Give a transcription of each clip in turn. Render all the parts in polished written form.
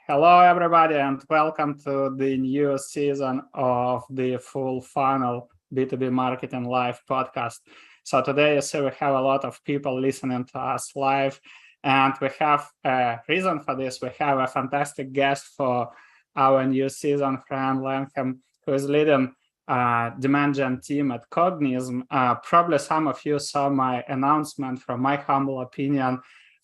Hello, everybody, and welcome to the new season of the Full Funnel B2B Marketing Live podcast. So today, you see, we have a lot of people listening to us live, and we have a reason for this. We have a fantastic guest for our new season, Fran Langham, who is leading demand gen team at Cognism. Probably some of you saw my announcement. From my humble opinion,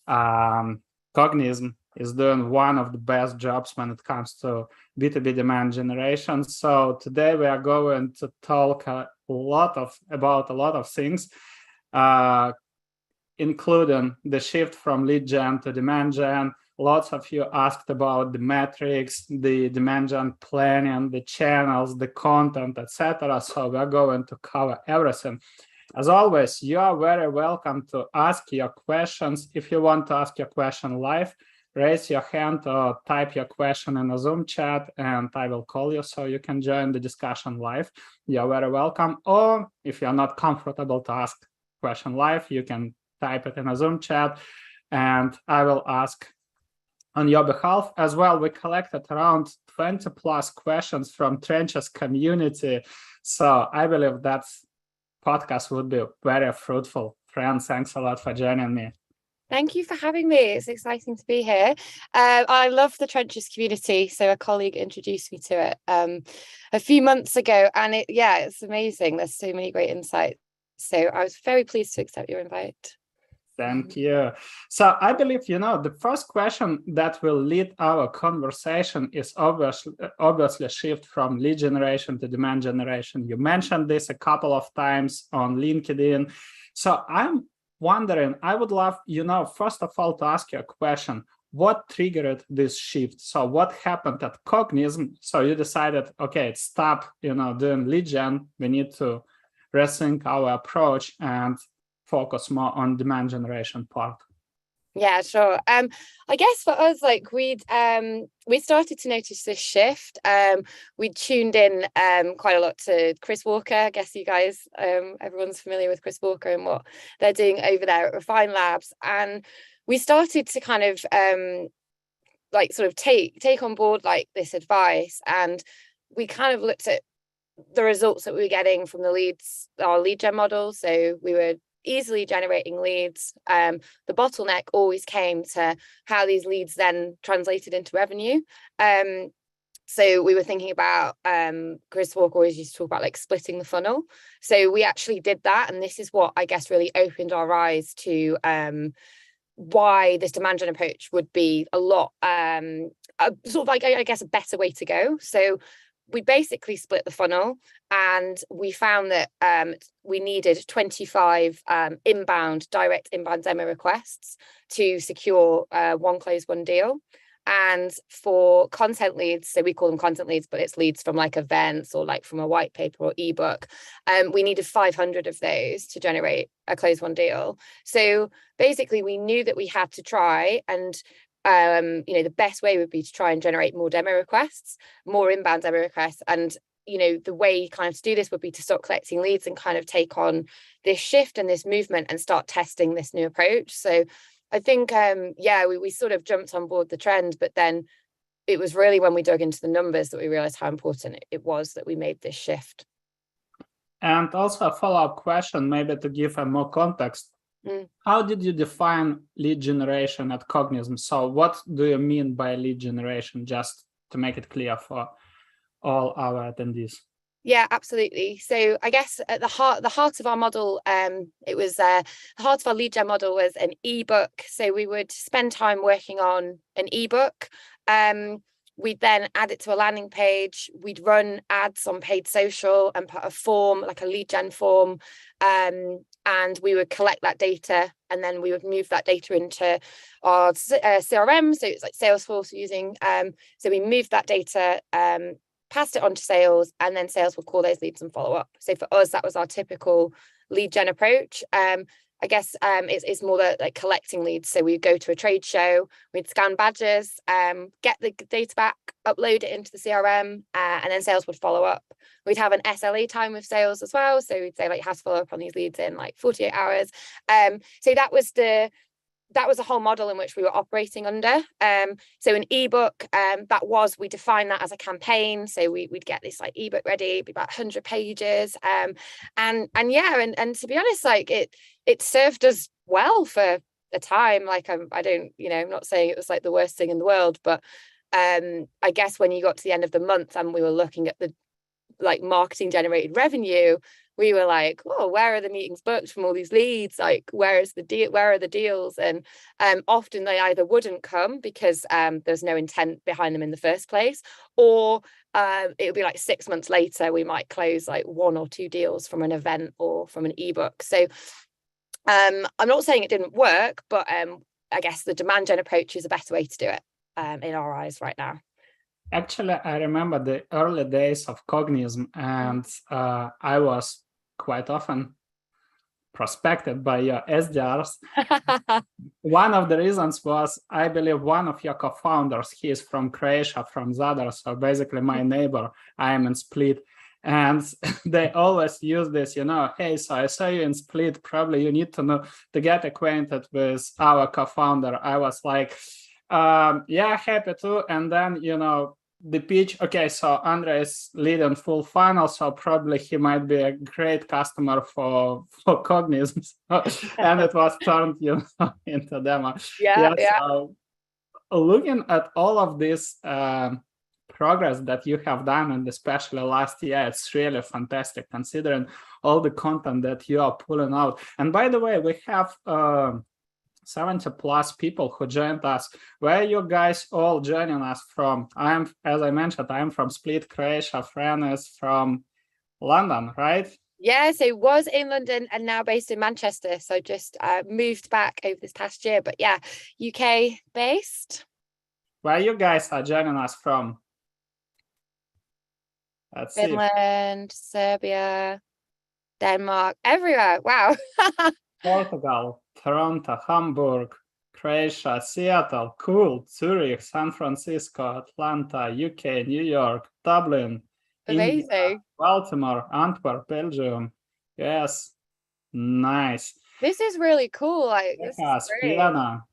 Cognism is doing one of the best jobs when it comes to B2B demand generation. So today we are going to talk about a lot of things, including the shift from lead gen to demand gen. Lots of you asked about the metrics, the demand gen planning, the channels, the content, etc. So we're going to cover everything. As always, you are very welcome to ask your questions. If you want to ask your question live, raise your hand or type your question in a Zoom chat and I will call you so you can join the discussion live. You're very welcome. Or if you're not comfortable to ask question live, you can type it in a Zoom chat and I will ask on your behalf as well. We collected around 20 plus questions from Trenches community. So I believe that podcast would be very fruitful. Fran, thanks a lot for joining me. Thank you for having me. It's exciting to be here. I love the Trenches community. So a colleague introduced me to it a few months ago. And it's amazing. There's so many great insights. So I was very pleased to accept your invite. Thank you. So I believe, the first question that will lead our conversation is obviously shift from lead generation to demand generation. You mentioned this a couple of times on LinkedIn. So I'm wondering, I would love, first of all, to ask you a question. What triggered this shift? So what happened at Cognism? So you decided, okay, stop, doing lead gen. We need to rethink our approach and focus more on demand generation part. Yeah, sure. I guess for us, we started to notice this shift. We tuned in quite a lot to Chris Walker. I guess you guys, everyone's familiar with Chris Walker and what they're doing over there at Refine Labs. And we started to kind of take on board this advice. And we kind of looked at the results that we were getting from our lead gen model. So we were easily generating leads. The bottleneck always came to how these leads then translated into revenue. So we were thinking about, Chris Walker always used to talk about splitting the funnel. So we actually did that. And this is what I guess really opened our eyes to why this demand gen approach would be a lot, I guess, a better way to go. So we basically split the funnel and we found that we needed 25 direct inbound demo requests to secure one close, one deal. And for content leads, so we call them content leads, but it's leads from events or from a white paper or ebook. We needed 500 of those to generate a close, one deal. So basically we knew that we had to try and the best way would be to try and generate more demo requests, more inbound demo requests. And, the way kind of to do this would be to start collecting leads and kind of take on this shift and this movement and start testing this new approach. So I think, we sort of jumped on board the trend, but then it was really when we dug into the numbers that we realized how important it was that we made this shift. And also a follow-up question, maybe to give more context. How did you define lead generation at Cognism? So what do you mean by lead generation, just to make it clear for all our attendees? Yeah, absolutely. So I guess at the heart of our model, the heart of our lead gen model was an ebook. So we would spend time working on an ebook. We'd then add it to a landing page. We'd run ads on paid social and put a form, a lead gen form. And we would collect that data and then we would move that data into our CRM. So it's Salesforce using. So we moved that data, passed it on to sales, and then sales would call those leads and follow up. So for us, that was our typical lead gen approach. I guess it's more like collecting leads. So we'd go to a trade show, we'd scan badges, get the data back, upload it into the CRM, and then sales would follow up. We'd have an SLA time with sales as well. So we'd say, has to follow up on these leads in 48 hours. So that was the that was a whole model in which we were operating under. So an ebook, we defined that as a campaign. So we'd get this like ebook ready, it'd be about 100 pages. And to be honest, like it served us well for the time. Like I don't, I'm not saying it was like the worst thing in the world, but I guess when you got to the end of the month and we were looking at the like marketing generated revenue, we were like, oh, where are the meetings booked from all these leads? Like, where are the deals? And often they either wouldn't come because there's no intent behind them in the first place, or it would be like 6 months later, we might close like 1 or 2 deals from an event or from an ebook. So I'm not saying it didn't work, but I guess the demand gen approach is a better way to do it in our eyes right now. Actually, I remember the early days of Cognism, and I was quite often prospected by your SDRs. One of the reasons was, I believe, one of your co-founders, he is from Croatia, from Zadar, so basically my neighbor. I am in Split. And they always use this, hey, so I saw you in Split, probably you need to get acquainted with our co-founder. I was like, yeah, happy to. And then, the pitch, okay, so Andre is leading full funnel, so probably he might be a great customer for Cognism. And it was turned, into demo. Yeah. So looking at all of this progress that you have done, and especially last year, it's really fantastic considering all the content that you are pulling out. And by the way, we have 70 plus people who joined us. Where are you guys all joining us from? As I mentioned, I'm from Split, Croatia. Fran is from London, right? Yeah, so was in London and now based in Manchester. So just moved back over this past year, but yeah, UK based. Where you guys are joining us from? Let's Finland, Serbia, Denmark, everywhere. Wow. Portugal, Toronto, Hamburg, Croatia, Seattle, cool, Zurich, San Francisco, Atlanta, UK, New York, Dublin, Amazing. India, Baltimore, Antwerp, Belgium. Yes, nice. This is really cool. Like, this is great. Vienna,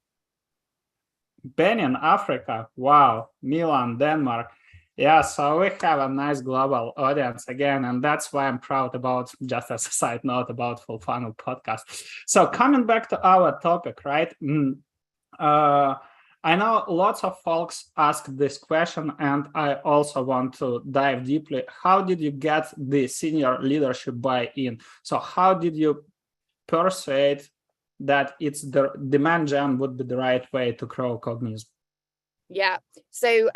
Benin, Africa. Wow, Milan, Denmark. Yeah, so we have a nice global audience again, and that's why I'm proud about, just as a side note, about Full Funnel Podcast. So coming back to our topic, right? I know lots of folks ask this question, and I also want to dive deeply. How did you get the senior leadership buy-in? So how did you persuade that it's the demand gen would be the right way to grow Cognism? Yeah, so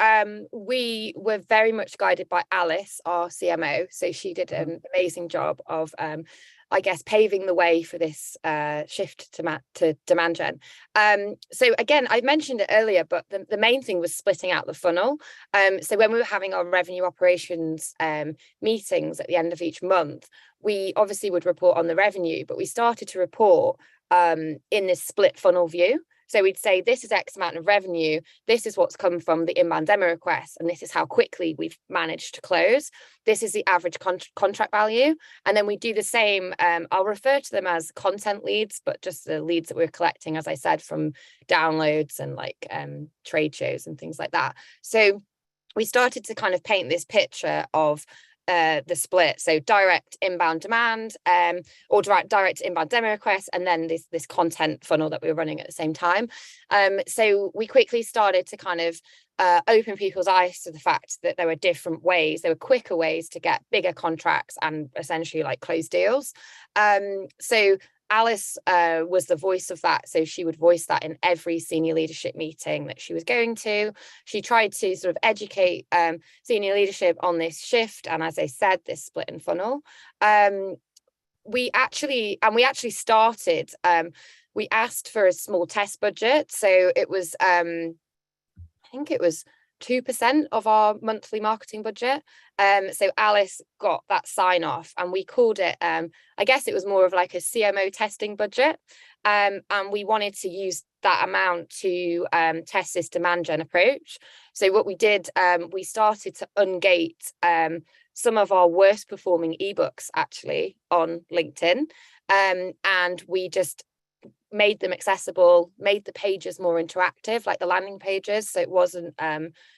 we were very much guided by Alice, our CMO. So she did an amazing job of, I guess, paving the way for this shift to demand gen. So again, I mentioned it earlier, but the main thing was splitting out the funnel. So when we were having our revenue operations meetings at the end of each month, we obviously would report on the revenue, but we started to report in this split funnel view. So we'd say, this is X amount of revenue, this is what's come from the inbound demo requests, and this is how quickly we've managed to close. This is the average contract value. And then we do the same, I'll refer to them as content leads, but just the leads that we're collecting, as I said, from downloads and like trade shows and things like that. So we started to kind of paint this picture of the split, so direct inbound demand or direct inbound demo requests, and then this content funnel that we were running at the same time. So we quickly started to kind of open people's eyes to the fact that there were different ways, there were quicker ways to get bigger contracts and essentially like close deals. So Alice was the voice of that. So she would voice that in every senior leadership meeting that she was going to. She tried to sort of educate senior leadership on this shift. And as I said, this split and funnel. We actually started, we asked for a small test budget. So it was, I think it was 2% of our monthly marketing budget. So Alice got that sign off, and we called it, I guess it was more of like a CMO testing budget. And we wanted to use that amount to test this demand gen approach. So what we did, we started to ungate some of our worst performing ebooks actually on LinkedIn. And we just made them accessible, made the pages more interactive, like the landing pages. So it wasn't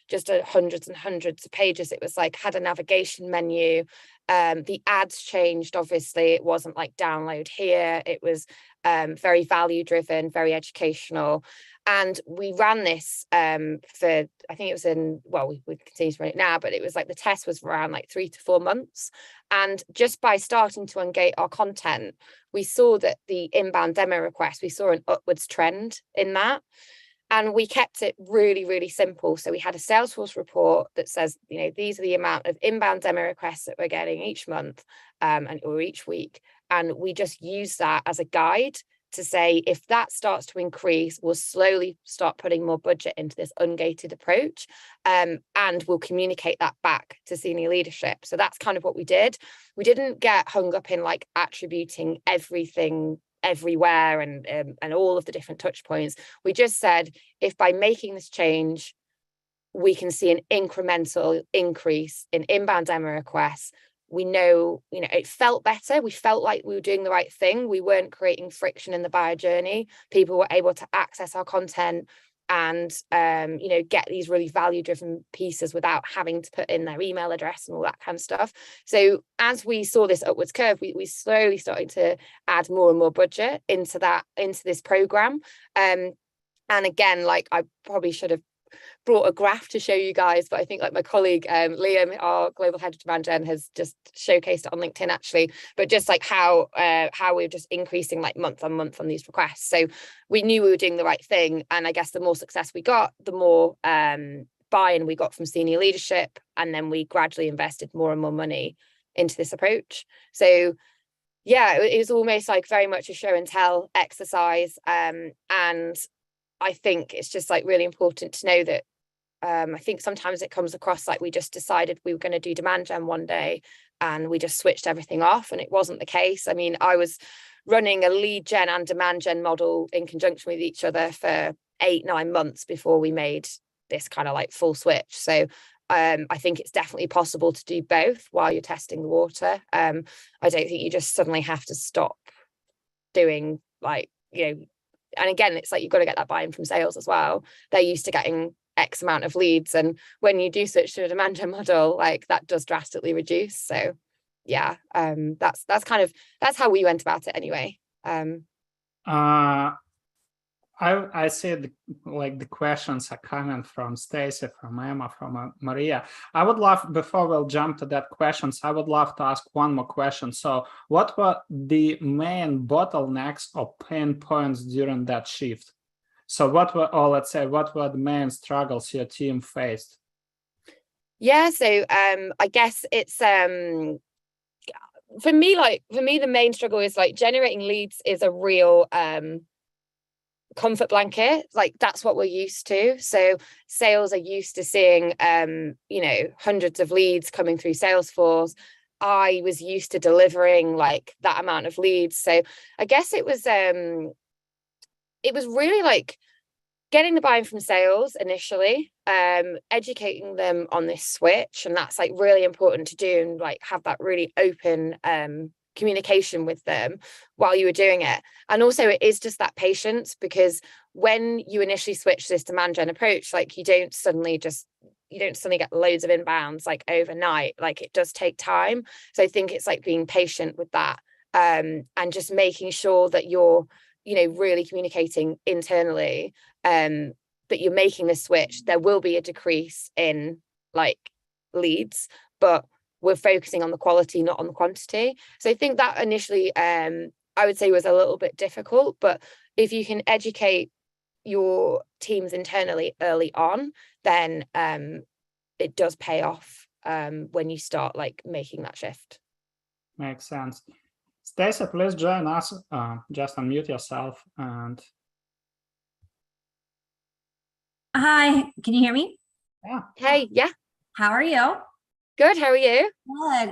just hundreds and hundreds of pages. It was like had a navigation menu. The ads changed, obviously. It wasn't like download here. It was very value driven, very educational. And we ran this for, I think it was we continue to run it now, but it was like the test was around like 3 to 4 months. And just by starting to ungate our content, we saw that the inbound demo requests, we saw an upwards trend in that. And we kept it really, really simple. So we had a Salesforce report that says, these are the amount of inbound demo requests that we're getting each month or each week. And we just use that as a guide to say, if that starts to increase, we'll slowly start putting more budget into this ungated approach, and we'll communicate that back to senior leadership. So that's kind of what we did. We didn't get hung up in like attributing everything everywhere and all of the different touch points. We just said, if by making this change, we can see an incremental increase in inbound demo requests, we know, it felt better. We felt like we were doing the right thing. We weren't creating friction in the buyer journey. People were able to access our content and, get these really value-driven pieces without having to put in their email address and all that kind of stuff. So as we saw this upwards curve, we slowly started to add more and more budget into this program. And again, like I probably should have brought a graph to show you guys, but I think like my colleague Liam, our global head of demand gen, has just showcased it on LinkedIn actually, but just like how we're just increasing like month on month on these requests. So we knew we were doing the right thing, and I guess the more success we got, the more buy-in we got from senior leadership, and then we gradually invested more and more money into this approach. So yeah, it was almost like very much a show and tell exercise, and I think it's just like really important to know that I think sometimes it comes across like we just decided we were going to do demand gen one day and we just switched everything off, and it wasn't the case. I mean, I was running a lead gen and demand gen model in conjunction with each other for 8-9 months before we made this kind of like full switch. So I think it's definitely possible to do both while you're testing the water. I don't think you just suddenly have to stop doing like, and again, it's like you've got to get that buy-in from sales as well. They're used to getting X amount of leads, and when you do switch to a demand gen model, like that does drastically reduce. So yeah, that's how we went about it anyway. I see the questions are coming from Stacy, from Emma, from Maria. I would love, before we'll jump to that questions, I would love to ask one more question. So what were the main bottlenecks or pain points during that shift? So what were the main struggles your team faced? Yeah, so I guess it's for me, the main struggle is like generating leads is a real comfort blanket. Like that's what we're used to. So sales are used to seeing hundreds of leads coming through Salesforce. I was used to delivering like that amount of leads. So I guess it was really like getting the buy-in from sales initially, educating them on this switch, and that's like really important to do, and like have that really open communication with them while you were doing it. And also it is just that patience, because when you initially switch to this demand gen approach, like you don't suddenly get loads of inbounds like overnight. Like it does take time. So I think it's like being patient with that, and just making sure that you're really communicating internally that you're making the switch. There will be a decrease in like leads, but we're focusing on the quality, not on the quantity. So I think that initially, I would say was a little bit difficult, but if you can educate your teams internally early on, then it does pay off when you start like making that shift. Makes sense. Stacey, please join us. Just unmute yourself and. Hi, can you hear me? Yeah. Hey, yeah. How are you? Good. How are you?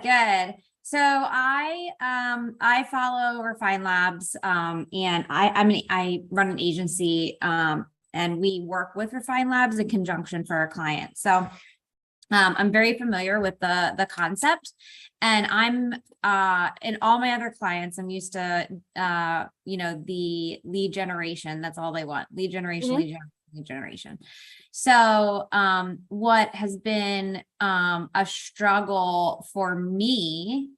Good. So I follow Refine Labs, and I run an agency, and we work with Refine Labs in conjunction for our clients. So I'm very familiar with the concept, and I'm in all my other clients, I'm used to the lead generation. That's all they want. Lead generation, lead generation. So what has been a struggle for me,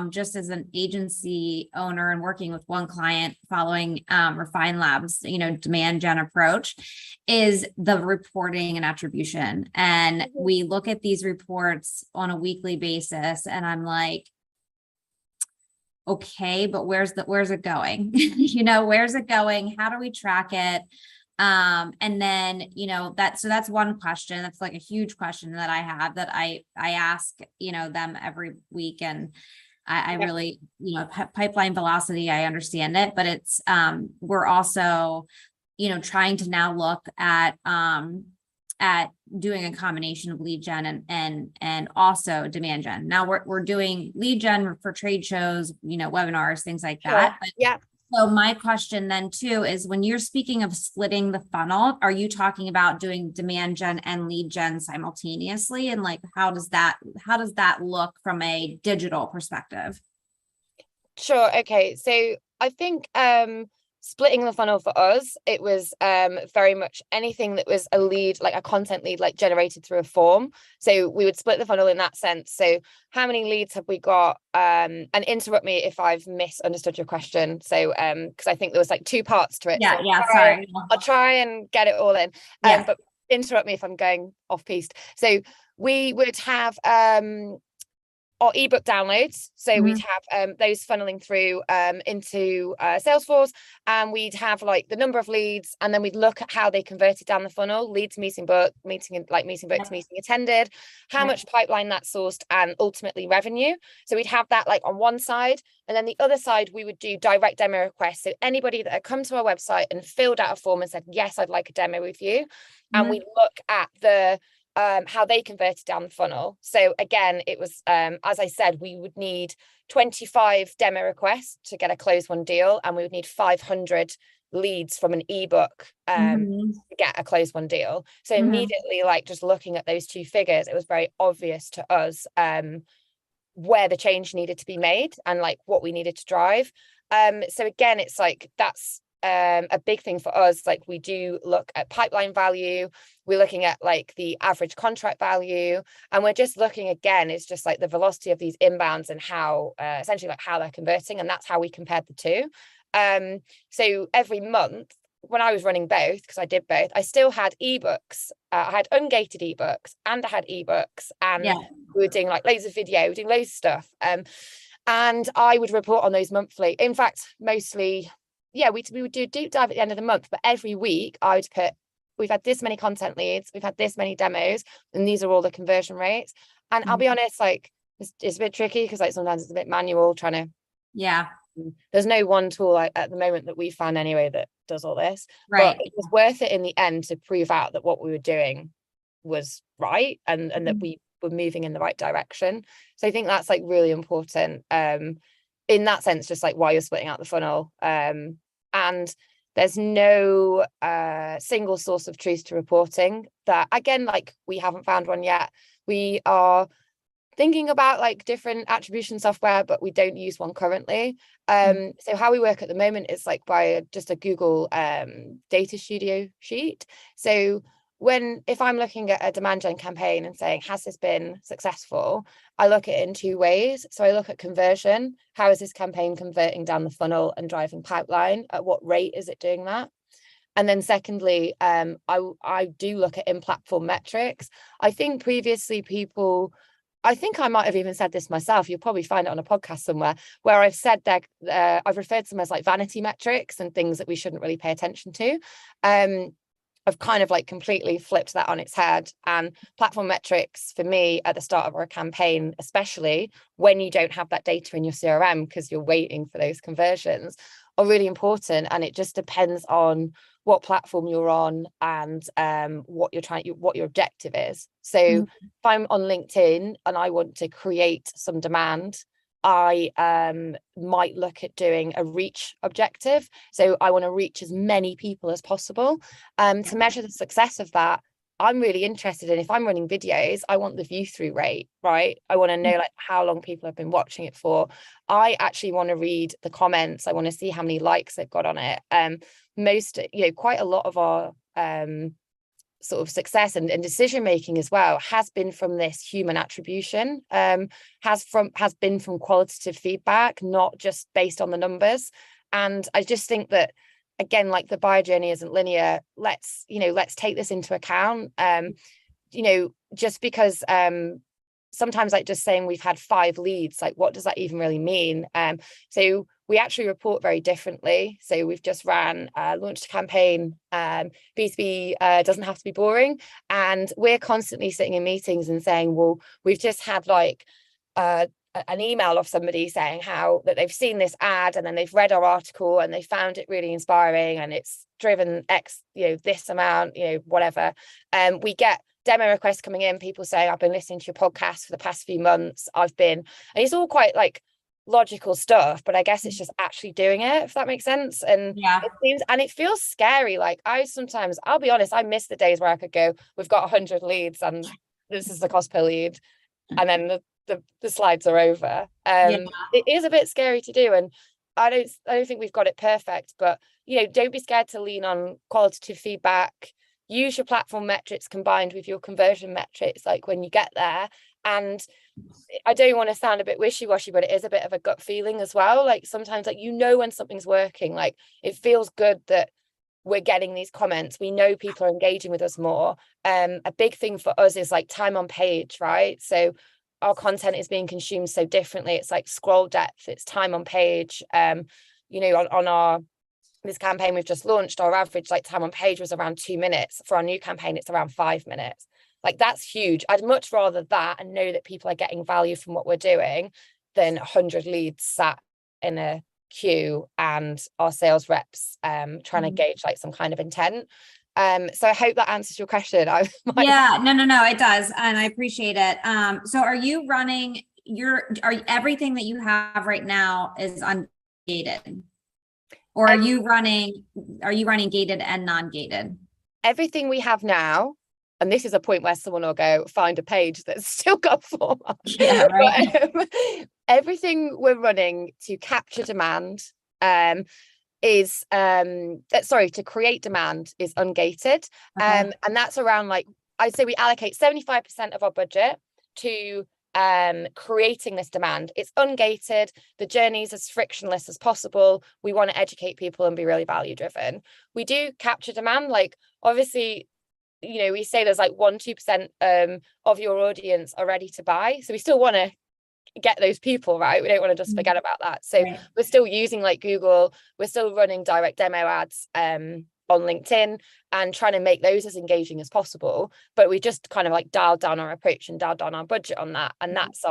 just as an agency owner and working with one client following Refine Labs, demand gen approach, is the reporting and attribution. And we look at these reports on a weekly basis, and I'm like, okay, but where's it going? Where's it going? How do we track it? And then, so that's one question. That's like a huge question that I have, that I ask, them every week. And I really, pipeline velocity, I understand it, but it's, we're also, trying to now look at doing a combination of lead gen and also demand gen. Now we're doing lead gen for trade shows, webinars, things like that. But yeah. So my question then too is, when you're speaking of splitting the funnel, are you talking about doing demand gen and lead gen simultaneously? And like, how does that look from a digital perspective? Sure. Okay. So I think splitting the funnel for us, it was very much anything that was a lead, like a content lead, like generated through a form. So we would split the funnel in that sense. So how many leads have we got? And interrupt me if I've misunderstood your question. So because I think there was like two parts to it. Yeah, so sorry. I'll try and get it all in. But interrupt me if I'm going off piste. So we would have or ebook downloads. So we'd have those funneling through into Salesforce, and we'd have like the number of leads, and then we'd look at how they converted down the funnel, lead to meeting booked, meeting booked to meeting attended, how much pipeline that sourced, and ultimately revenue. So we'd have that like on one side, and then the other side we would do direct demo requests. So anybody that had come to our website and filled out a form and said, yes, I'd like a demo with you, and we look at the how they converted down the funnel. So again, it was as I said, we would need 25 demo requests to get a close one deal, and we would need 500 leads from an ebook to get a close one deal. So immediately, like just looking at those two figures, it was very obvious to us where the change needed to be made and like what we needed to drive. So again, it's like that's a big thing for us. Like we do look at pipeline value, we're looking at like the average contract value, and we're just looking again, it's just like the velocity of these inbounds and how essentially like how they're converting, and that's how we compared the two. So every month when I was running both, because I did both, I still had ebooks. I had ungated ebooks and I had ebooks, and we were doing like loads of video, we were doing loads of stuff, and I would report on those monthly. In fact, mostly we would do a deep dive at the end of the month, but every week I would put, we've had this many content leads, we've had this many demos, and these are all the conversion rates. And I'll be honest, like it's a bit tricky because like sometimes it's a bit manual trying to, there's no one tool at the moment that we found anyway that does all this, but it was worth it in the end to prove out that what we were doing was right, and that we were moving in the right direction. So I think that's like really important in that sense, just like why you're splitting out the funnel. And there's no single source of truth to reporting. That again, like we haven't found one yet. We are thinking about like different attribution software, but we don't use one currently. So how we work at the moment is like by just a Google data studio sheet. So if I'm looking at a demand gen campaign and saying, has this been successful? I look at it in two ways. So I look at conversion. How is this campaign converting down the funnel and driving pipeline? At what rate is it doing that? And then secondly, I do look at in-platform metrics. I think previously I think I might have even said this myself. You'll probably find it on a podcast somewhere where I've said that I've referred to them as like vanity metrics and things that we shouldn't really pay attention to. I've kind of like completely flipped that on its head, and platform metrics for me at the start of our campaign, especially when you don't have that data in your CRM because you're waiting for those conversions, are really important. And it just depends on what platform you're on and what your objective is. So if I'm on LinkedIn and I want to create some demand, I might look at doing a reach objective. So I want to reach as many people as possible. To measure the success of that, I'm really interested in, if I'm running videos, I want the view through rate, right? I want to know like how long people have been watching it for. I actually want to read the comments. I want to see how many likes they've got on it. Quite a lot of our sort of success and decision making as well has been from this human attribution, has been from qualitative feedback, not just based on the numbers. And I just think that, again, like the buyer journey isn't linear. Let's take this into account. Just because sometimes like just saying we've had 5 leads, like what does that even really mean? So we actually report very differently. So we've just launched a campaign, B2B doesn't have to be boring. And we're constantly sitting in meetings and saying, well, we've just had like an email of somebody saying how that they've seen this ad and then they've read our article and they found it really inspiring and it's driven X, this amount, whatever. We get demo requests coming in, people saying, I've been listening to your podcast for the past few months. And it's all quite like logical stuff, but I guess it's just actually doing it, if that makes sense. And it feels scary. Like I'll be honest, I miss the days where I could go, we've got 100 leads and this is the cost per lead, and then the slides are over. It is a bit scary to do, and I don't think we've got it perfect, but don't be scared to lean on qualitative feedback. Use your platform metrics combined with your conversion metrics, like when you get there. And I don't want to sound a bit wishy-washy, but it is a bit of a gut feeling as well. Like sometimes, like, when something's working, like it feels good that we're getting these comments. We know people are engaging with us more. A big thing for us is like time on page, right? So our content is being consumed so differently. It's like scroll depth, it's time on page. On this campaign we've just launched, our average like time on page was around 2 minutes. For our new campaign, it's around 5 minutes. Like that's huge. I'd much rather that and know that people are getting value from what we're doing than 100 leads sat in a queue and our sales reps trying to gauge like some kind of intent. So I hope that answers your question. No, it does, and I appreciate it. So are you running everything that you have right now is ungated, or are you running gated and non-gated? Everything we have now, and this is a point where someone will go find a page that's still got format. Yeah, right. But, everything we're running to capture demand to create demand is ungated. And that's around, like, I'd say we allocate 75% of our budget to creating this demand. It's ungated. The journey is as frictionless as possible. We want to educate people and be really value driven. We do capture demand. Like, obviously, we say there's like 1-2% of your audience are ready to buy. So we still want to get those people, right? We don't want to just forget about that. So we're still using like Google. We're still running direct demo ads on LinkedIn and trying to make those as engaging as possible. But we just kind of like dialed down our approach and dialed down our budget on that. And that's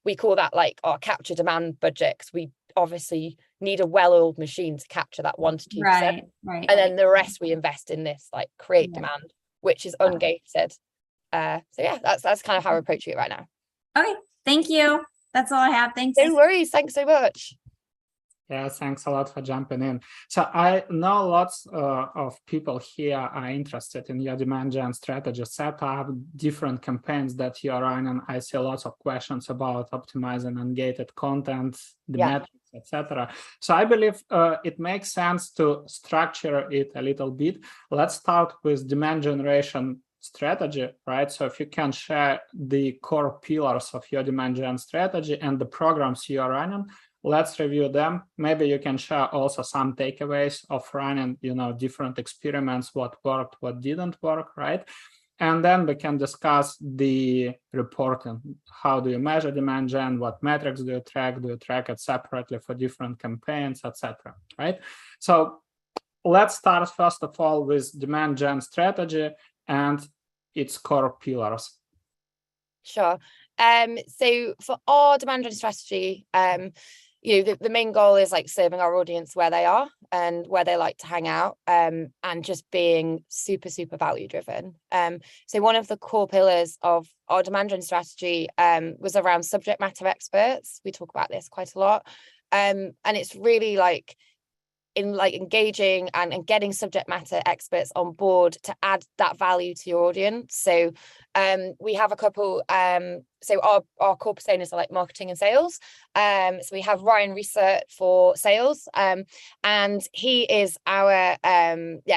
we call that like our capture demand budget, because we obviously need a well-oiled machine to capture that 1-2%. Right. And then the rest we invest in this like create demand, which is ungated. So yeah, that's kind of how we're approaching it right now. Okay, thank you. That's all I have. Thanks. No worries. Thanks so much. Yeah, thanks a lot for jumping in. So I know lots of people here are interested in your demand gen strategy setup, different campaigns that you're running. I see lots of questions about optimizing ungated content, the metrics, etc. So I believe it makes sense to structure it a little bit. Let's start with demand generation strategy, right? So if you can share the core pillars of your demand gen strategy and the programs you are running, let's review them. Maybe you can share also some takeaways of running, different experiments, what worked, what didn't work, right? And then we can discuss the reporting. How do you measure demand gen? What metrics do you track? Do you track it separately for different campaigns, etc., right? So let's start first of all with demand gen strategy and its core pillars. Sure. So for our demand gen strategy, the main goal is like serving our audience where they are and where they like to hang out, and just being super, super value driven. So one of the core pillars of our demand gen strategy was around subject matter experts. We talk about this quite a lot. And it's really like in like engaging and getting subject matter experts on board to add that value to your audience. So we have a couple, so our core personas are like marketing and sales. So we have Ryan Research for sales, and he is our,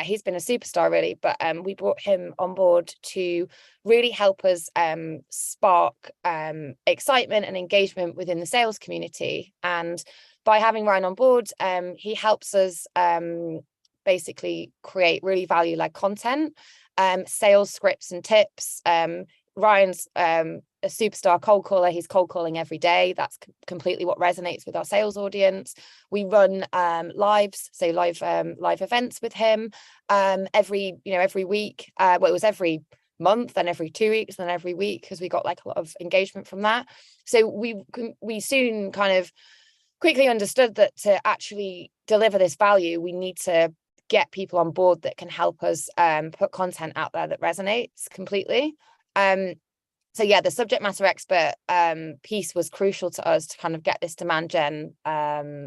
he's been a superstar really, but we brought him on board to really help us spark excitement and engagement within the sales community. And by having Ryan on board, he helps us basically create really value-led content, sales scripts and tips. Ryan's a superstar cold caller. He's cold calling every day. That's completely what resonates with our sales audience. We run lives, so live events with him every week. Well, it was every month, then every 2 weeks, then every week, because we got like a lot of engagement from that. So we soon kind of quickly understood that to actually deliver this value, we need to get people on board that can help us put content out there that resonates completely. So yeah, the subject matter expert piece was crucial to us to kind of get this demand gen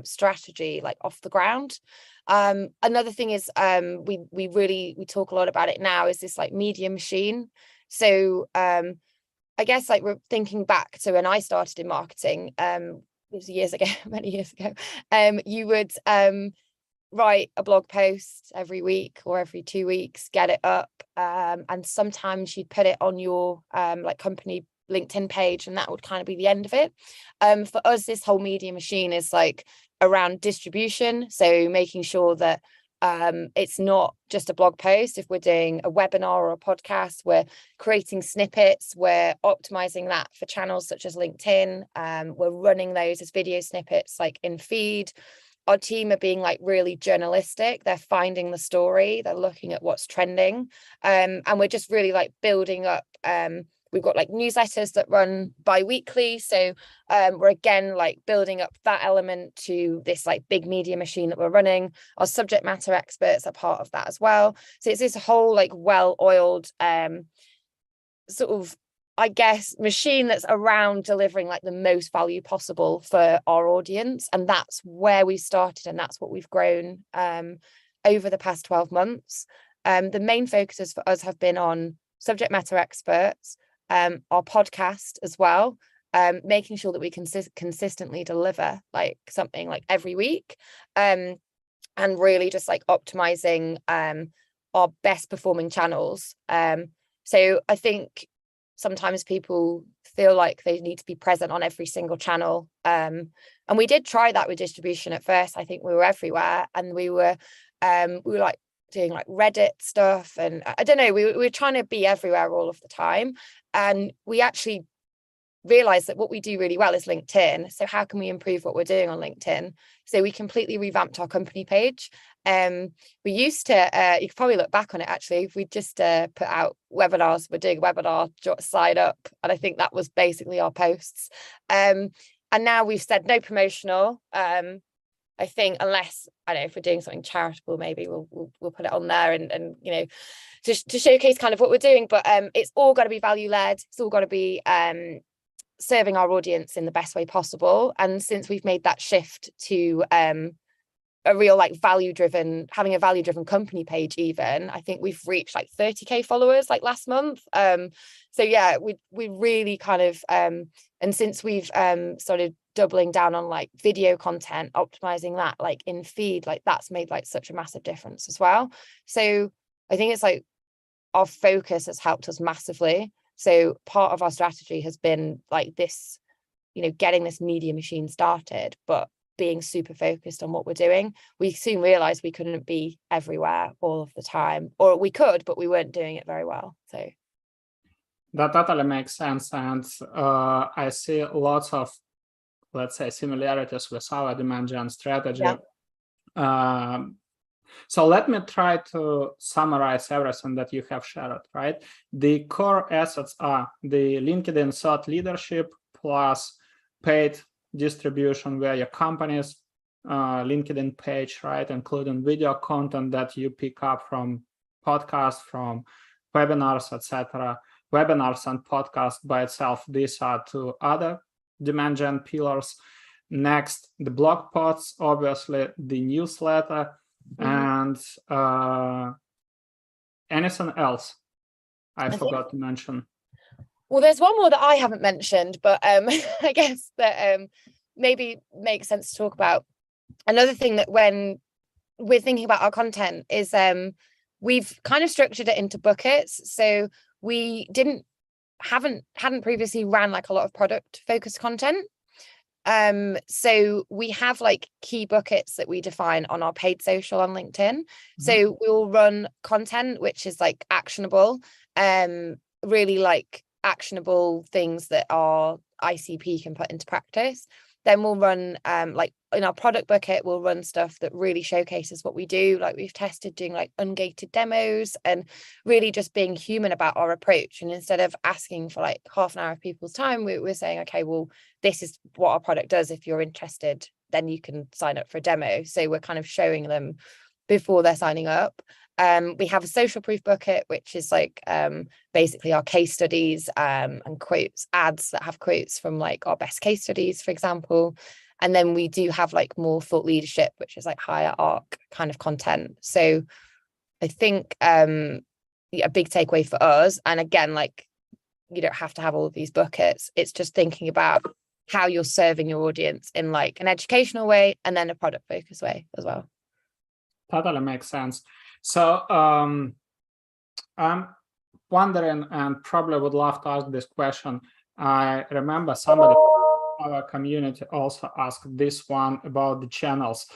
strategy like off the ground. Another thing is we talk a lot about it now, is this like media machine. So I guess like we're thinking back to when I started in marketing, it was years ago, many years ago, you would write a blog post every week or every 2 weeks, get it up, and sometimes you'd put it on your like company LinkedIn page, and that would kind of be the end of it. For us, this whole media machine is like around distribution, so making sure that it's not just a blog post. If we're doing a webinar or a podcast, we're creating snippets, we're optimizing that for channels such as LinkedIn. We're running those as video snippets like in feed. Our team are being like really journalistic. They're finding the story, they're looking at what's trending, and we're just really like building up. We've got like newsletters that run bi-weekly, so we're again like building up that element to this like big media machine that we're running. Our subject matter experts are part of that as well. So it's this whole like well-oiled sort of, I guess, machine that's around delivering like the most value possible for our audience. And that's where we started, and that's what we've grown over the past 12 months. The main focuses for us have been on subject matter experts, our podcast as well, making sure that we can consistently deliver like something like every week, and really just like optimizing our best performing channels. So I think sometimes people feel like they need to be present on every single channel. And we did try that with distribution at first. I think we were everywhere, and we were like doing like Reddit stuff, and I don't know, we were trying to be everywhere all of the time. And we actually realized that what we do really well is LinkedIn. So how can we improve what we're doing on LinkedIn? So we completely revamped our company page. We used to, you could probably look back on it actually, we just put out webinars. We're doing a webinar, sign up. And I think that was basically our posts. And now we've said no promotional. I think unless, I don't know, if we're doing something charitable, maybe we'll put it on there and you know, to showcase kind of what we're doing. But it's all got to be value led. It's all got to be serving our audience in the best way possible. And since we've made that shift to a real like having a value driven company page, even I think we've reached like 30k followers like last month. So yeah, we really kind of and since we've started doubling down on like video content, optimizing that like in feed, like that's made like such a massive difference as well. So I think it's like our focus has helped us massively. So part of our strategy has been like this, you know, getting this media machine started, but being super focused on what we're doing. We soon realized we couldn't be everywhere all of the time, or we could, but we weren't doing it very well. So that totally makes sense. And I see lots of, let's say, similarities with our demand gen strategy. Yeah. So let me try to summarize everything that you have shared, right? The core assets are the LinkedIn thought leadership plus paid distribution via your company's LinkedIn page, right? Including video content that you pick up from podcasts, from webinars, etc. Webinars and podcasts by itself, these are two other demand gen pillars. Next, the blog posts, obviously the newsletter, And anything else I forgot to mention? Well, there's one more that I haven't mentioned, but I guess that maybe makes sense to talk about. Another thing that when we're thinking about our content is we've kind of structured it into buckets. So we hadn't previously ran like a lot of product focused content. So we have like key buckets that we define on our paid social on LinkedIn. So we'll run content which is like actionable, really like actionable things that our ICP can put into practice. Then we'll run like in our product bucket, we'll run stuff that really showcases what we do. Like we've tested doing like ungated demos and really just being human about our approach. And instead of asking for like half an hour of people's time, we're saying, okay, well, this is what our product does. If you're interested, then you can sign up for a demo. So we're kind of showing them before they're signing up. We have a social proof bucket, which is like basically our case studies and quotes, ads that have quotes from like our best case studies, for example. And then we do have like more thought leadership, which is like higher arc kind of content. So I think a big takeaway for us, and again, like you don't have to have all of these buckets. It's just thinking about how you're serving your audience in like an educational way and then a product focused way as well. Totally makes sense. So I'm wondering, and probably would love to ask this question. I remember somebody in our community also asked this one about the channels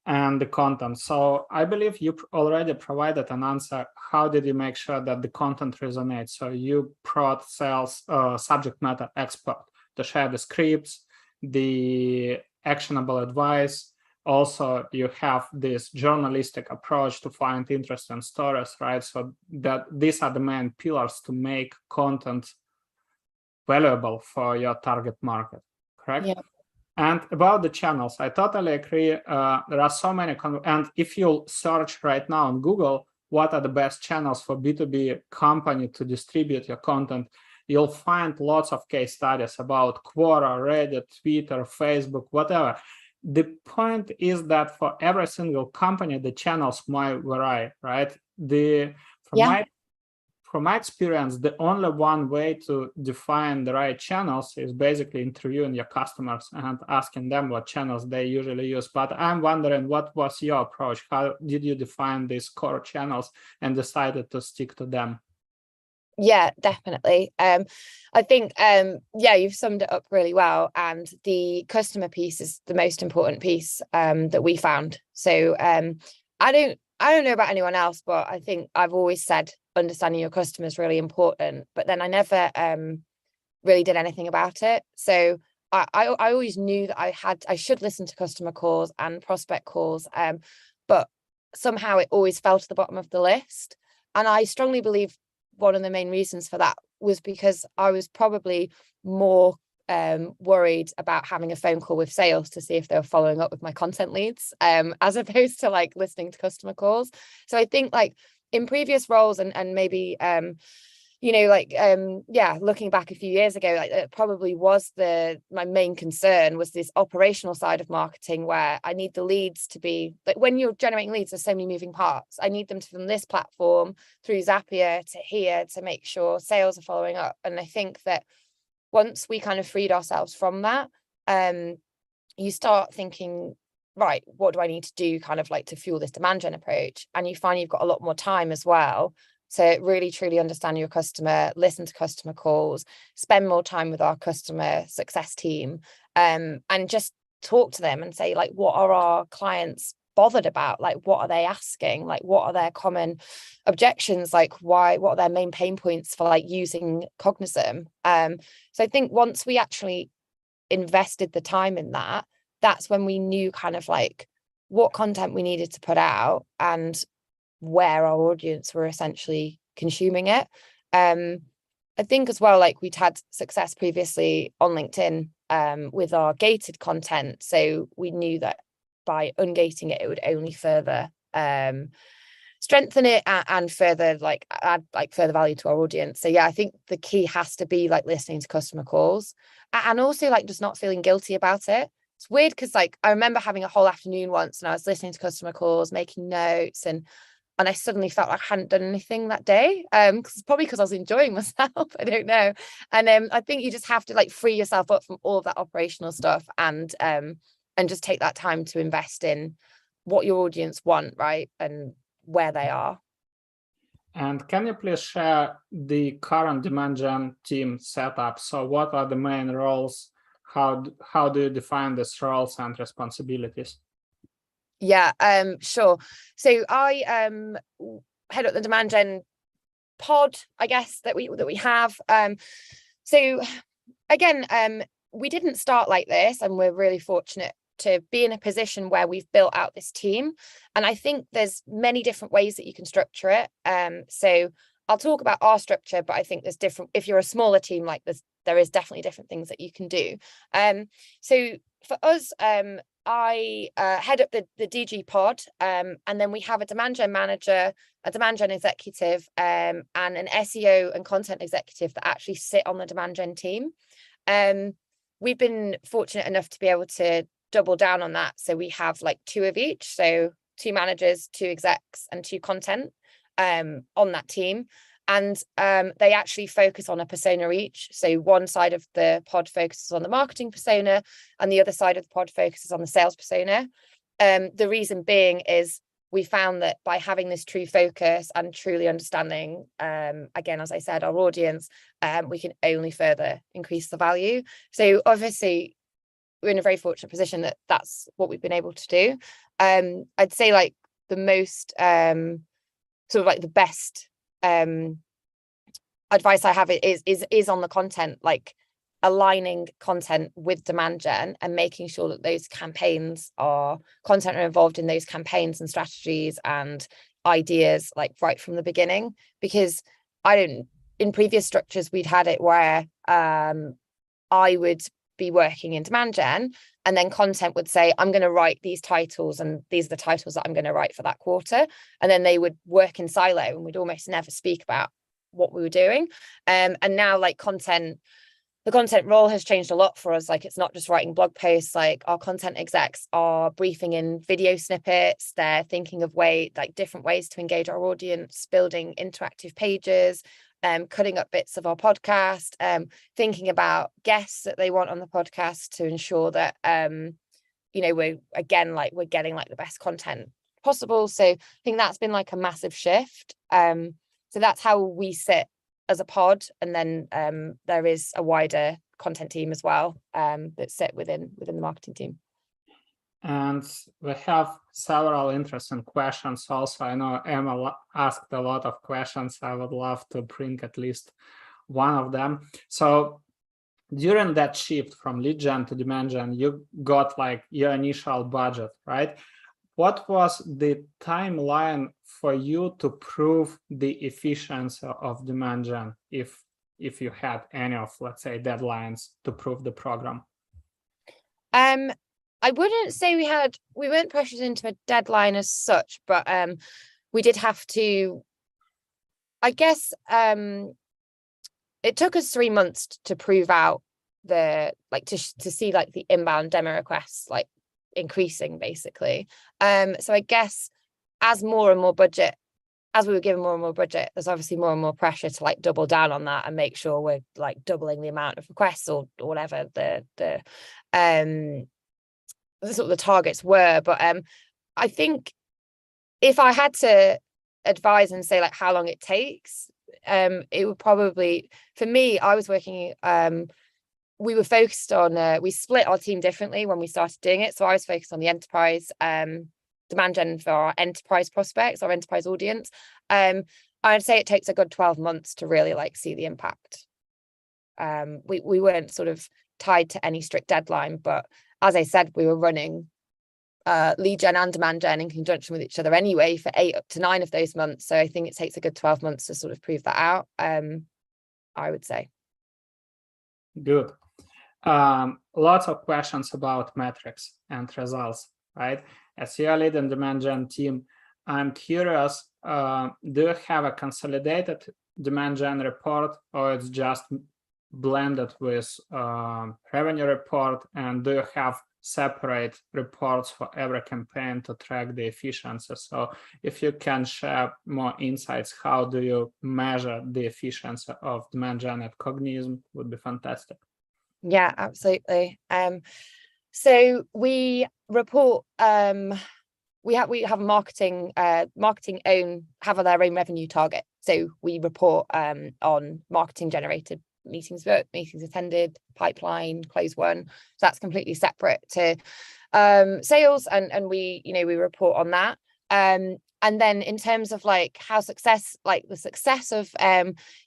and the content. So I believe you already provided an answer. How did you make sure that the content resonates? So you brought sales subject matter expert to share the scripts, the actionable advice. Also, you have this journalistic approach to find interesting stories, right? So that these are the main pillars to make content valuable for your target market, correct? Yeah. And about the channels, I totally agree. There are so many, and if you search right now on Google, what are the best channels for B2B company to distribute your content, you'll find lots of case studies about Quora, Reddit, Twitter, Facebook, whatever. The point is that for every single company, the channels might vary, right? From my experience, the only one way to define the right channels is basically interviewing your customers and asking them what channels they usually use. But I'm wondering, what was your approach? How did you define these core channels and decided to stick to them? Yeah, definitely. I think, yeah, you've summed it up really well. And the customer piece is the most important piece that we found. So I don't know about anyone else, but I think I've always said understanding your customer is really important. But then I never really did anything about it. So I always knew that I should listen to customer calls and prospect calls, but somehow it always fell to the bottom of the list. And I strongly believe one of the main reasons for that was because I was probably more worried about having a phone call with sales to see if they were following up with my content leads, as opposed to like listening to customer calls. So I think like in previous roles and maybe you know, like yeah, looking back a few years ago, like it probably was my main concern was this operational side of marketing, where I need the leads to be like, when you're generating leads, there's so many moving parts. I need them from this platform through Zapier to here to make sure sales are following up. And I think that once we kind of freed ourselves from that, you start thinking, right, what do I need to do kind of like to fuel this demand gen approach? And you find you've got a lot more time as well to really truly understand your customer, listen to customer calls, spend more time with our customer success team, and just talk to them and say, like, what are our clients bothered about? Like, what are they asking? Like, what are their common objections? Like, what are their main pain points for like using Cognism? So I think once we actually invested the time in that, that's when we knew kind of like what content we needed to put out and where our audience were essentially consuming it. I think as well, like we'd had success previously on LinkedIn with our gated content. So we knew that by ungating it, it would only further strengthen it and further like add like further value to our audience. So yeah, I think the key has to be like listening to customer calls and also like just not feeling guilty about it. it's weird because like I remember having a whole afternoon once and I was listening to customer calls, making notes, and I suddenly felt like I hadn't done anything that day. Probably because I was enjoying myself. I don't know. And I think you just have to like free yourself up from all of that operational stuff and just take that time to invest in what your audience want, right? And where they are. And can you please share the current demand gen team setup? So what are the main roles? How do you define these roles and responsibilities? Yeah, sure. So I head up the demand gen pod, I guess, that we have. So again, we didn't start like this, and we're really fortunate to be in a position where we've built out this team. And I think there's many different ways that you can structure it. So I'll talk about our structure, but I think there's different, if you're a smaller team like this, there is definitely different things that you can do. So for us, I head up the DG pod, and then we have a demand gen manager, a demand gen executive, and an SEO and content executive that actually sit on the demand gen team. We've been fortunate enough to be able to double down on that. So we have like 2 of each. So 2 managers, 2 execs, and 2 content on that team. And they actually focus on a persona each. So one side of the pod focuses on the marketing persona, and the other side of the pod focuses on the sales persona. The reason being is we found that by having this true focus and truly understanding, again, as I said, our audience, we can only further increase the value. So obviously, we're in a very fortunate position that that's what we've been able to do. I'd say like the most sort of like the best advice I have is on the content, like aligning content with demand gen and making sure that those campaigns content are involved in those campaigns and strategies and ideas like right from the beginning. Because in previous structures we'd had it where I would be working in demand gen, and then content would say, I'm going to write these titles, and these are the titles that I'm going to write for that quarter. And then they would work in silo, and we'd almost never speak about what we were doing. And now like the content role has changed a lot for us. Like, it's not just writing blog posts. Like, our content execs are briefing in video snippets. They're thinking of different ways to engage our audience, building interactive pages, cutting up bits of our podcast, thinking about guests that they want on the podcast to ensure that we're getting like the best content possible. So I think that's been like a massive shift. So that's how we sit as a pod, and then there is a wider content team as well that sit within the marketing team. And we have several interesting questions also. I know Emma asked a lot of questions. I would love to bring at least one of them. So during that shift from lead gen to demand gen, you got like your initial budget, right? What was the timeline for you to prove the efficiency of demand gen, if you had any of, let's say, deadlines to prove the program? I wouldn't say we weren't pressured into a deadline as such, but we did have to, I guess, it took us 3 months to prove out to see like the inbound demo requests like increasing basically. So I guess as we were given more and more budget, there's obviously more and more pressure to like double down on that and make sure we're like doubling the amount of requests or whatever the sort of the targets were. But I think if I had to advise and say like how long it takes, it would probably, for me, I was working, we were focused on, we split our team differently when we started doing it. So I was focused on the enterprise demand gen for our enterprise prospects, our enterprise audience. I'd say it takes a good 12 months to really like see the impact. We weren't sort of tied to any strict deadline, but as I said, we were running lead gen and demand gen in conjunction with each other anyway for 8 up to 9 of those months. So I think it takes a good 12 months to sort of prove that out, I would say. Good. Lots of questions about metrics and results, right? As you're leading the demand gen team, I'm curious, do you have a consolidated demand gen report, or it's just blended with revenue report? And do you have separate reports for every campaign to track the efficiency. So if you can share more insights, how do you measure the efficiency of demand gen at Cognism, would be fantastic. Yeah, absolutely. So we report, we have a marketing have their own revenue target. So we report on marketing generated meetings booked, meetings attended, pipeline, close one. So that's completely separate to sales, and we report on that. And then in terms of like the success of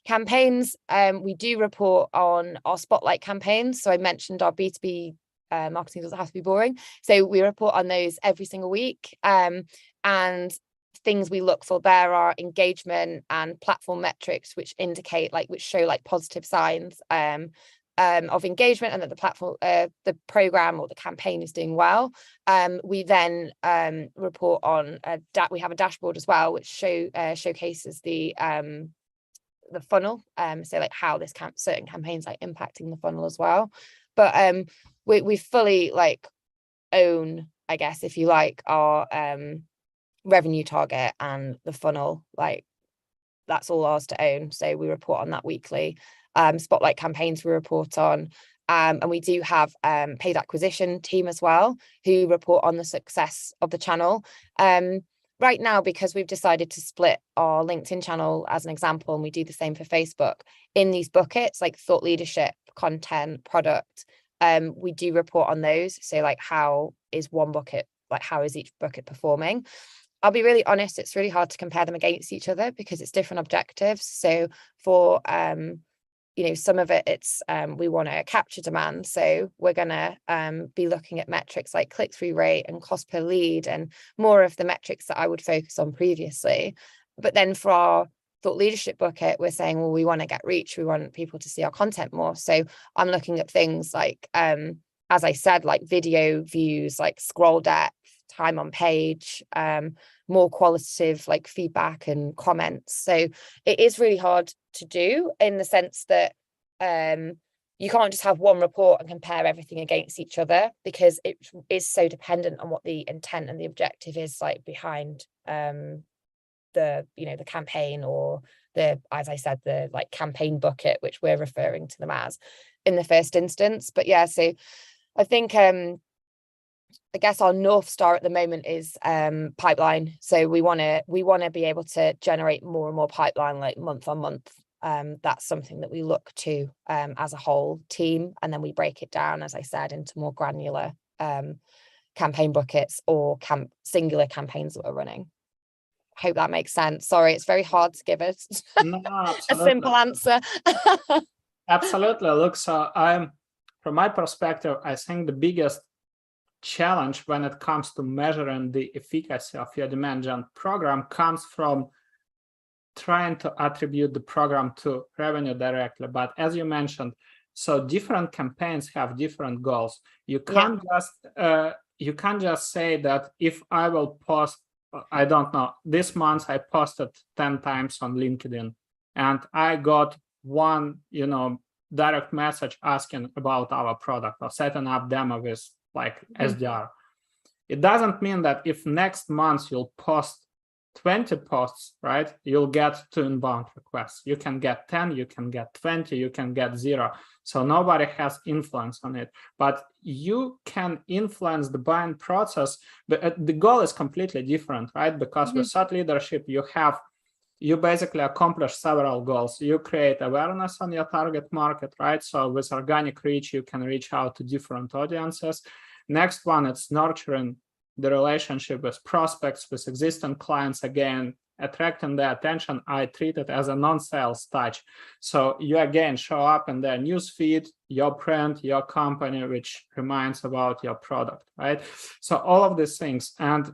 campaigns, we do report on our spotlight campaigns. So I mentioned our B2B marketing doesn't have to be boring. So we report on those every single week. And things we look for there are engagement and platform metrics, which indicate which show positive signs of engagement, and that the platform, the program or the campaign is doing well. We then report on we have a dashboard as well, which showcases the funnel, so how this certain campaigns impacting the funnel as well. But we fully own, I guess, if you like, our revenue target and the funnel. That's all ours to own, so we report on that weekly. Spotlight campaigns we report on, and we do have paid acquisition team as well, who report on the success of the channel. Right now, because we've decided to split our LinkedIn channel as an example, and we do the same for Facebook, in these buckets like thought leadership, content, product, we do report on those. So how is one bucket, how is each bucket performing? I'll be really honest, it's really hard to compare them against each other because it's different objectives. So for some of it's we want to capture demand, so we're going to be looking at metrics like click-through rate and cost per lead, and more of the metrics that I would focus on previously. But then for our thought leadership bucket, we're saying, well, we want to get reach, we want people to see our content more. So I'm looking at things like, as I said, video views, scroll depth, time on page, more qualitative feedback and comments. So it is really hard to do, in the sense that you can't just have one report and compare everything against each other, because it is so dependent on what the intent and the objective is behind the campaign, or as I said, the campaign bucket, which we're referring to them as in the first instance. But yeah, so I think I guess our North Star at the moment is pipeline. So we want to be able to generate more and more pipeline month on month. That's something that we look to as a whole team, and then we break it down, as I said, into more granular campaign buckets or singular campaigns that we're running. I hope that makes sense. Sorry, it's very hard to give it a simple answer. Absolutely. Look, so from my perspective, I think the biggest challenge when it comes to measuring the efficacy of your demand gen program comes from trying to attribute the program to revenue directly. But as you mentioned, so different campaigns have different goals. You can't just say that if I will post, I don't know, this month I posted 10 times on LinkedIn and I got one, direct message asking about our product or setting up demo with SDR. It doesn't mean that if next month you'll post 20 posts, right, you'll get 2 inbound requests. You can get 10, you can get 20, you can get 0. So nobody has influence on it, but you can influence the buying process. But the goal is completely different, right? Because with thought leadership, you basically accomplish several goals. You create awareness on your target market, right? So with organic reach, you can reach out to different audiences. Next one, it's nurturing the relationship with prospects, with existing clients, again, attracting their attention. I treat it as a non-sales touch. So you again show up in their newsfeed, your brand, your company, which reminds about your product, right? So all of these things. And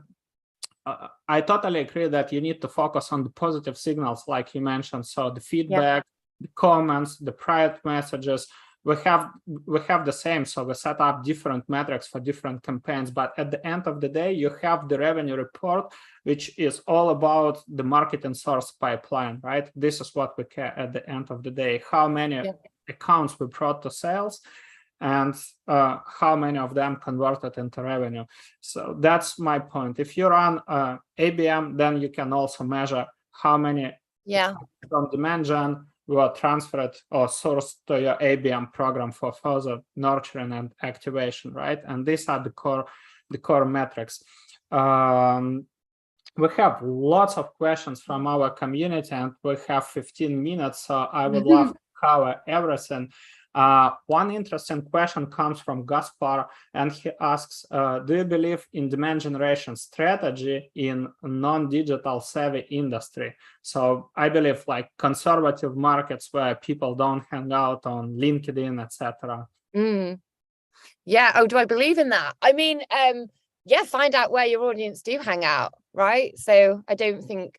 I totally agree that you need to focus on the positive signals, like you mentioned. So the feedback, the comments, the private messages, we have the same. So we set up different metrics for different campaigns, but at the end of the day, you have the revenue report, which is all about the marketing source pipeline, right? This is what we care at the end of the day, how many accounts we brought to sales. and how many of them converted into revenue. So that's my point. If you run ABM, then you can also measure how many from demand gen were transferred or sourced to your ABM program for further nurturing and activation, right? And these are the core metrics. We have lots of questions from our community, and we have 15 minutes, so I would love to cover everything. One interesting question comes from Gaspar, and he asks, do you believe in demand generation strategy in non-digital savvy industry? So I believe like conservative markets where people don't hang out on LinkedIn, etc. Yeah. Oh, do I believe in that? I mean, yeah, find out where your audience do hang out, right? So I don't think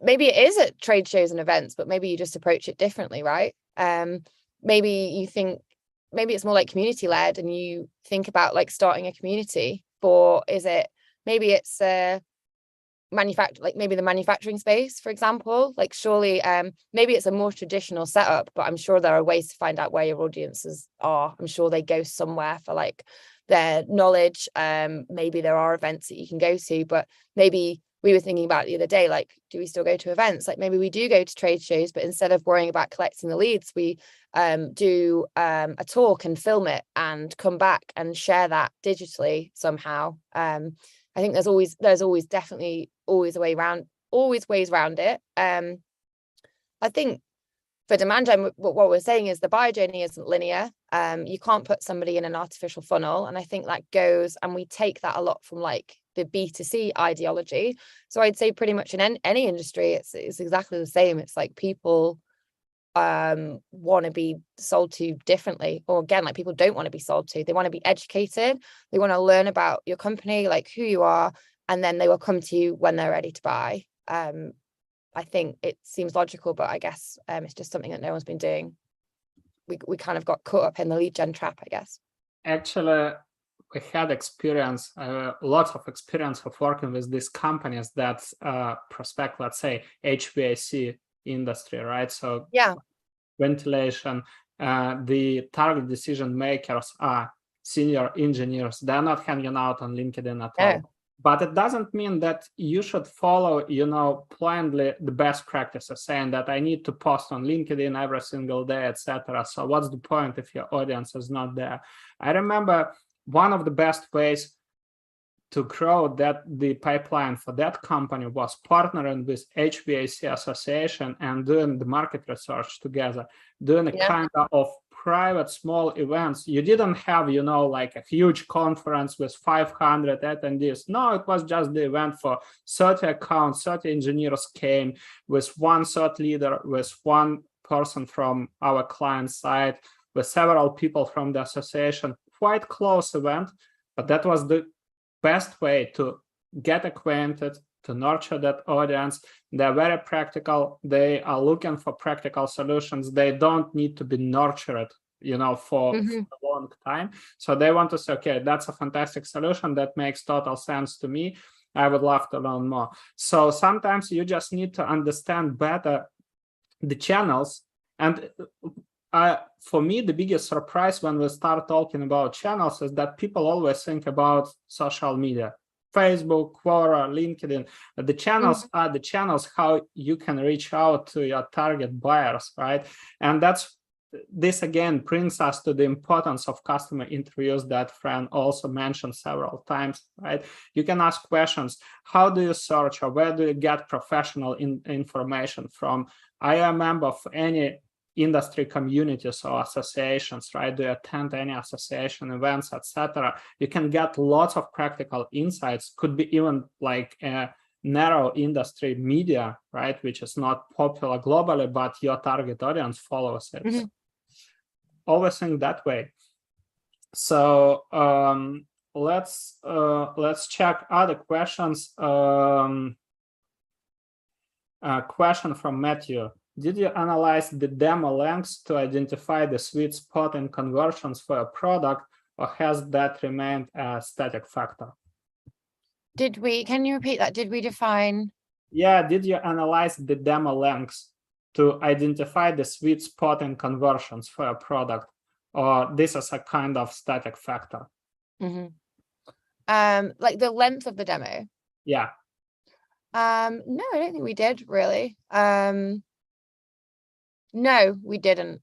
maybe it is at trade shows and events, but maybe you just approach it differently, right? Maybe you think, maybe it's more like community led, and you think about like starting a community for, maybe it's like maybe the manufacturing space, for example. Like surely maybe it's a more traditional setup, but I'm sure there are ways to find out where your audiences are. I'm sure they go somewhere for like their knowledge. Maybe there are events that you can go to, but maybe we were thinking about the other day, like, do we still go to events? Like maybe we do go to trade shows, but instead of worrying about collecting the leads, we do a talk and film it and come back and share that digitally somehow. I think there's always definitely always ways around it. I think for demand gen, what we're saying is the buyer journey isn't linear. You can't put somebody in an artificial funnel. And I think that goes, and we take that a lot from like the B2C ideology. So I'd say pretty much in any industry, it's exactly the same. It's like people want to be sold to differently, or again, like people don't want to be sold to. They want to be educated. They want to learn about your company, like who you are, and then they will come to you when they're ready to buy. I think it seems logical, but I guess it's just something that no one's been doing. We kind of got caught up in the lead gen trap, I guess. Actually, we had lots of experience of working with these companies that prospect, let's say, HVAC industry, right? So yeah, ventilation, the target decision makers are senior engineers. They're not hanging out on LinkedIn at all. But it doesn't mean that you should follow, blindly the best practices, saying that I need to post on LinkedIn every single day, etc. So what's the point if your audience is not there? I remember one of the best ways to grow the pipeline for that company was partnering with HVAC Association and doing the market research together, doing a kind of private small events. You didn't have, like a huge conference with 500 attendees. No, it was just the event for 30 accounts, 30 engineers came with one thought leader, with one person from our client side, with several people from the association. Quite close event, but that was the best way to get acquainted, to nurture that audience. They're very practical. They are looking for practical solutions. They don't need to be nurtured, for a long time. So they want to say, okay, that's a fantastic solution. That makes total sense to me. I would love to learn more. So sometimes you just need to understand better the channels. And for me, the biggest surprise when we start talking about channels is that people always think about social media, Facebook, Quora, LinkedIn. The channels are the channels how you can reach out to your target buyers, right? And this again brings us to the importance of customer interviews that Fran also mentioned several times, right? You can ask questions. How do you search, or where do you get professional information from? I am a member of any industry communities or associations, right? Do you attend any association events, etc.? You can get lots of practical insights. Could be even like a narrow industry media, right? Which is not popular globally, but your target audience follows it. Always think that way. So let's check other questions. Question from Matthew. Did you analyze the demo lengths to identify the sweet spot in conversions for a product, or has that remained a static factor? Can you repeat that? Did we define? Yeah, did you analyze the demo lengths to identify the sweet spot in conversions for a product, or this is a kind of static factor? Like the length of the demo? Yeah. No, I don't think we did really. No, we didn't.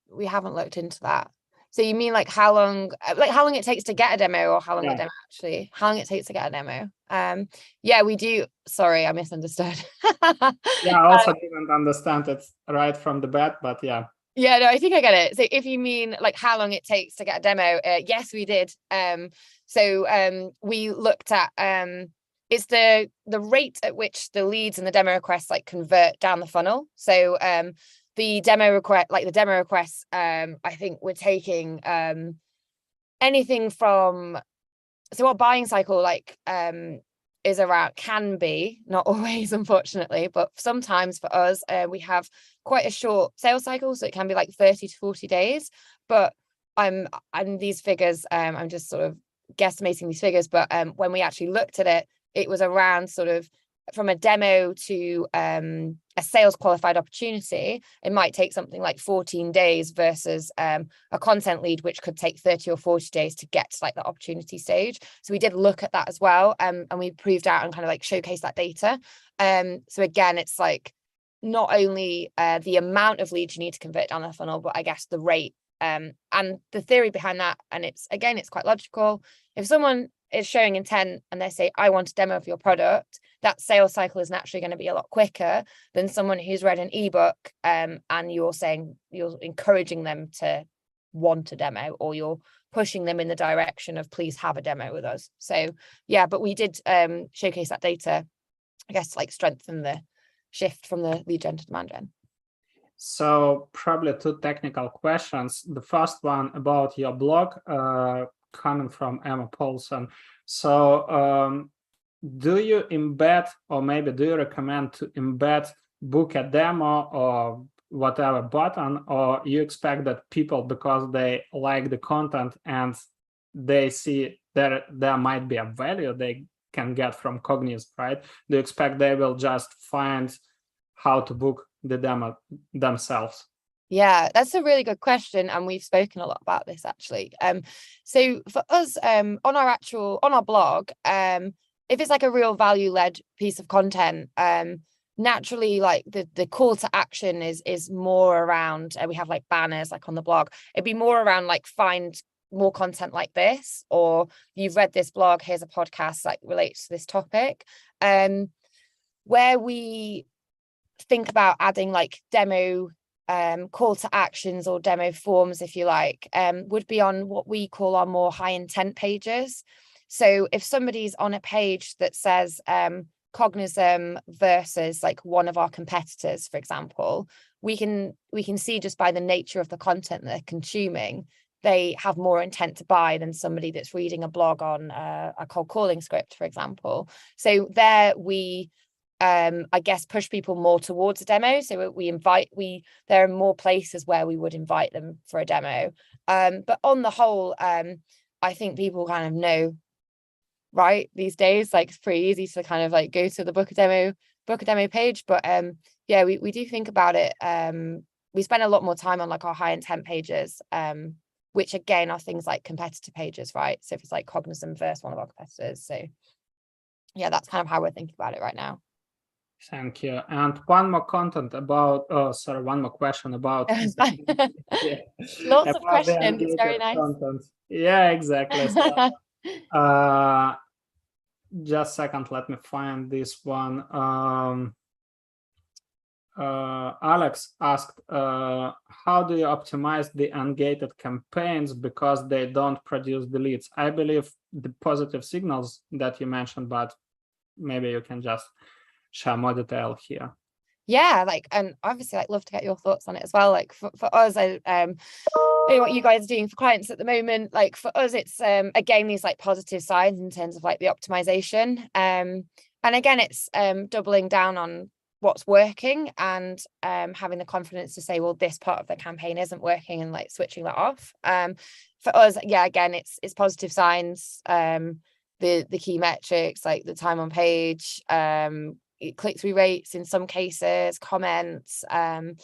We haven't looked into that. So you mean like how long it takes to get a demo, or how long the demo actually, how long it takes to get a demo? Yeah, we do. Sorry, I misunderstood. Yeah, I also didn't understand it right from the bat, but yeah. Yeah, no, I think I get it. So if you mean like how long it takes to get a demo, yes, we did. So we looked at it's the rate at which the leads and the demo requests like convert down the funnel. So the demo requests, I think we're taking anything from, so our buying cycle is around, can be, not always unfortunately, but sometimes for us we have quite a short sales cycle, so it can be like 30 to 40 days. But I'm these figures, I'm just sort of guesstimating these figures, but when we actually looked at it, it was around sort of from a demo to a sales qualified opportunity, it might take something like 14 days versus a content lead, which could take 30 or 40 days to get to like the opportunity stage. So we did look at that as well, and we proved out and kind of like showcase that data. So again, it's like not only the amount of leads you need to convert down the funnel, but I guess the rate and the theory behind that. And it's quite logical. If someone is showing intent and they say, I want a demo of your product, that sales cycle is naturally going to be a lot quicker than someone who's read an ebook and you're encouraging them to want a demo, or you're pushing them in the direction of please have a demo with us. So yeah, but we did showcase that data, I guess, like strengthen the shift from the lead gen to demand gen. So probably two technical questions. The first one about your blog, coming from Emma Paulson. So do you embed, or maybe do you recommend to embed book a demo or whatever button, or you expect that people, because they like the content and they see that there might be a value they can get from Cognism, right? Do you expect they will just find how to book the demo themselves? Yeah, that's a really good question, and we've spoken a lot about this actually. So for us, on our blog, if it's like a real value-led piece of content, naturally, like the call to action is more around, we have like banners like on the blog. It'd be more around like find more content like this, or you've read this blog, here's a podcast like relates to this topic. Where we think about adding like demo call to actions or demo forms, if you like, would be on what we call our more high intent pages. So if somebody's on a page that says Cognism versus like one of our competitors, for example, we can see just by the nature of the content they're consuming, they have more intent to buy than somebody that's reading a blog on a cold calling script, for example. So there we I guess push people more towards a demo. So there are more places where we would invite them for a demo. But on the whole, I think people kind of know, right, these days, like it's pretty easy to kind of like go to the book a demo page. But yeah, we do think about it. We spend a lot more time on like our high intent pages, which again are things like competitor pages, right? So if it's like Cognism versus one of our competitors. So yeah, that's kind of how we're thinking about it right now. Thank you. And one more question about yeah. Lots of questions. It's very nice. Content. Yeah, exactly. So, just a second, let me find this one. Alex asked, how do you optimize the ungated campaigns because they don't produce the leads? I believe the positive signals that you mentioned, but maybe you can just share more detail here. Yeah, like, and obviously like love to get your thoughts on it as well. Like for us, what you guys are doing for clients at the moment, like for us, it's again these like positive signs in terms of like the optimization. And again, it's doubling down on what's working and having the confidence to say, well, this part of the campaign isn't working, and like switching that off. For us, yeah, again, it's positive signs, the key metrics like the time on page, click-through rates in some cases, comments, and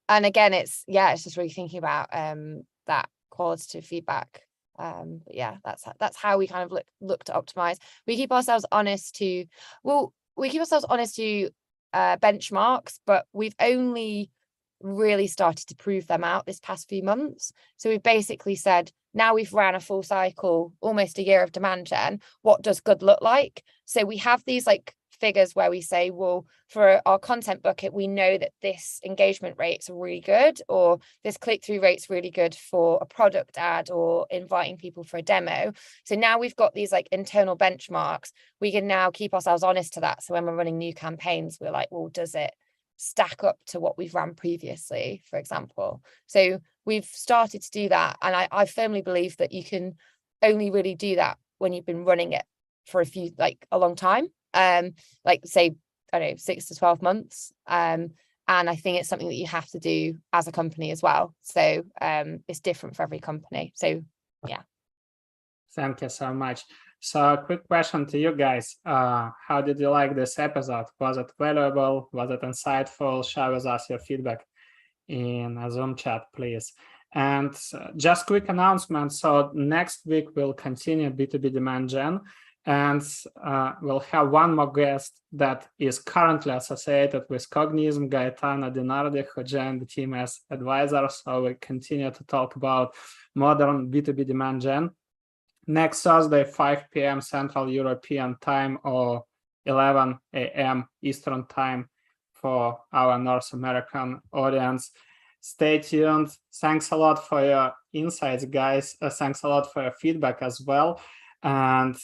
again it's just really thinking about that qualitative feedback. But yeah, that's how we kind of look to optimize. We keep ourselves honest to benchmarks, but we've only really started to prove them out this past few months. So we've basically said, now we've ran a full cycle, almost a year of demand gen, what does good look like? So we have these like figures where we say, well, for our content bucket, we know that this engagement rate's really good, or this click-through rate's really good for a product ad or inviting people for a demo. So now we've got these like internal benchmarks. We can now keep ourselves honest to that. So when we're running new campaigns, we're like, well, does it stack up to what we've ran previously, for example? So we've started to do that. And I firmly believe that you can only really do that when you've been running it for a long time. Like say, I don't know, 6 to 12 months. And I think it's something that you have to do as a company as well. So it's different for every company. So yeah. Thank you so much. So quick question to you guys. How did you like this episode? Was it valuable? Was it insightful? Share with us your feedback in a Zoom chat, please. And just quick announcement. So next week we'll continue B2B demand gen. And we'll have one more guest that is currently associated with Cognism, Gaetano Dinardi, who joined the team as advisor. So we continue to talk about modern B2B demand gen. Next Thursday, 5 p.m. Central European Time or 11 a.m. Eastern Time for our North American audience. Stay tuned. Thanks a lot for your insights, guys. Thanks a lot for your feedback as well. And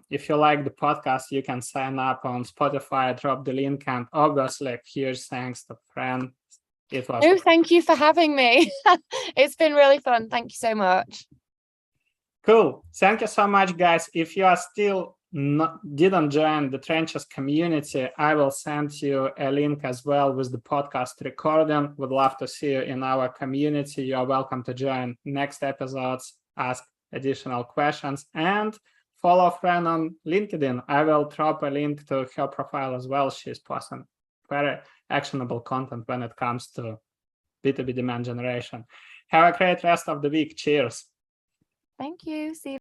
if you like the podcast, you can sign up on Spotify, drop the link, and obviously huge thanks to Fran. It was thank you for having me. It's been really fun. Thank you so much. Cool. Thank you so much, guys. If you are still didn't join the Trenches community, I will send you a link as well with the podcast recording. Would love to see you in our community. You are welcome to join next episodes, ask additional questions, and follow Fran on LinkedIn. I will drop a link to her profile as well. She's posting very actionable content when it comes to B2B demand generation. Have a great rest of the week. Cheers. Thank you. See you.